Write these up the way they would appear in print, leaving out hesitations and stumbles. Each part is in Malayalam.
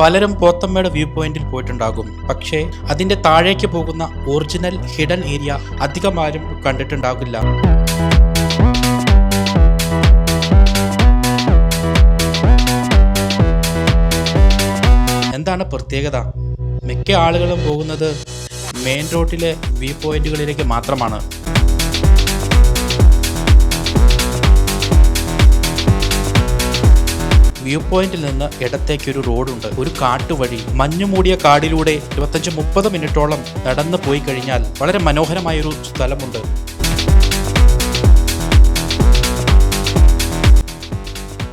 പലരും പോത്തമ്മേട് വ്യൂ പോയിന്റിൽ പോയിട്ടുണ്ടാകും. പക്ഷേ അതിന്റെ താഴേക്ക് പോകുന്ന ഒറിജിനൽ ഹിഡൻ ഏരിയ അധികം ആരും കണ്ടിട്ടുണ്ടാകില്ല. എന്താണ് പ്രത്യേകത? മിക്ക ആളുകളും പോകുന്നത് മെയിൻ റോഡിലെ വ്യൂ പോയിന്റുകളിലേക്ക് മാത്രമാണ്. വ്യൂ പോയിന്റിൽ നിന്ന് ഇടത്തേക്കൊരു റോഡുണ്ട്. ഒരു കാട്ടുവഴി, മഞ്ഞുമൂടിയ കാടിലൂടെ 25-30 മിനിറ്റോളം നടന്നു പോയി കഴിഞ്ഞാൽ വളരെ മനോഹരമായൊരു സ്ഥലമുണ്ട്.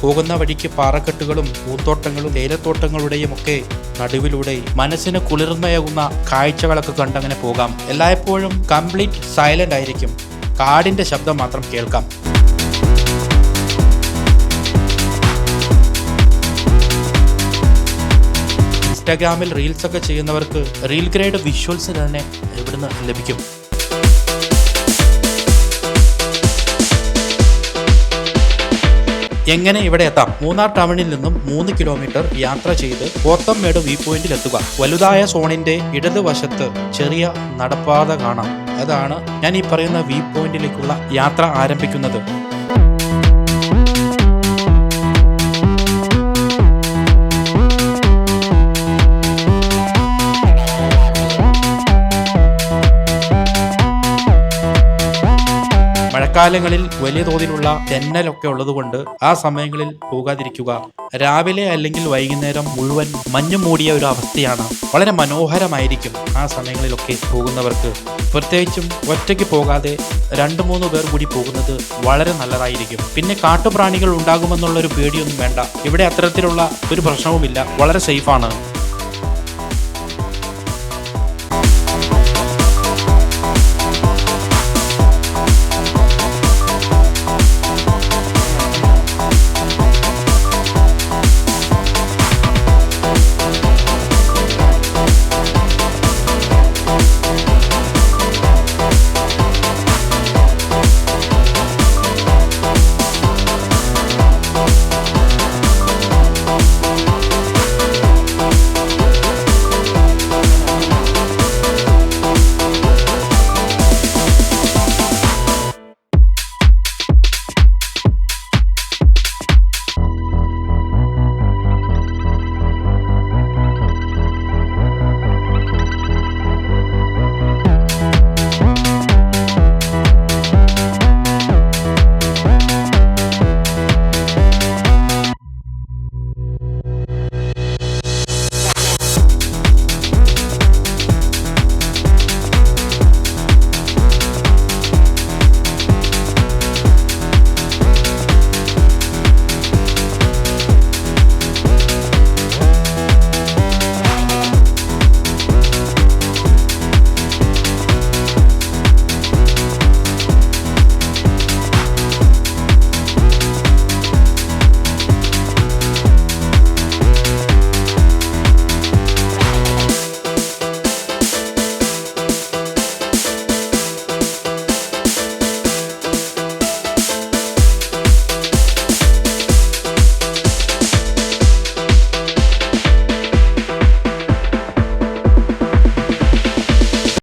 പോകുന്ന വഴിക്ക് പാറക്കെട്ടുകളും പൂന്തോട്ടങ്ങളും തേയിലത്തോട്ടങ്ങളുടെയും ഒക്കെ നടുവിലൂടെ മനസ്സിന് കുളിർമയാകുന്ന കാഴ്ചകളൊക്കെ കണ്ടങ്ങനെ പോകാം. എല്ലായ്പ്പോഴും കംപ്ലീറ്റ് സൈലന്റ് ആയിരിക്കും. കാടിന്റെ ശബ്ദം മാത്രം കേൾക്കാം. ഇൻസ്റ്റാഗ്രാമിൽ റീൽസ് ഒക്കെ ചെയ്യുന്നവർക്ക് റീൽ ഗ്രേഡ് വിഷ്വൽസ് തന്നെ ഇവിടുന്ന് ലഭിക്കും. എങ്ങനെ ഇവിടെ എത്താം? മൂന്നാർ ടൗണിൽ നിന്നും 3 കിലോമീറ്റർ യാത്ര ചെയ്ത് പോത്തമ്മേട് വ്യൂ പോയിന്റിൽ എത്തുക. വലുതായ സോണിന്റെ ഇടതുവശത്ത് ചെറിയ നടപ്പാത കാണാം. അതാണ് ഞാൻ ഈ പറയുന്ന വ്യൂ പോയിന്റിലേക്കുള്ള യാത്ര ആരംഭിക്കുന്നത്. മഴക്കാലങ്ങളിൽ വലിയ തോതിലുള്ള തെന്നലൊക്കെ ഉള്ളതുകൊണ്ട് ആ സമയങ്ങളിൽ പോകാതിരിക്കുക. രാവിലെ അല്ലെങ്കിൽ വൈകുന്നേരം മുഴുവൻ മഞ്ഞു മൂടിയ ഒരു അവസ്ഥയാണ്. വളരെ മനോഹരമായിരിക്കും ആ സമയങ്ങളിലൊക്കെ പോകുന്നവർക്ക്. പ്രത്യേകിച്ചും ഒറ്റയ്ക്ക് പോകാതെ 2-3 പേർ കൂടി പോകുന്നത് വളരെ നല്ലതായിരിക്കും. പിന്നെ കാട്ടുപ്രാണികൾ ഉണ്ടാകുമെന്നുള്ളൊരു പേടിയൊന്നും വേണ്ട. ഇവിടെ അത്തരത്തിലുള്ള ഒരു പ്രശ്നവുമില്ല. വളരെ സേഫാണ്.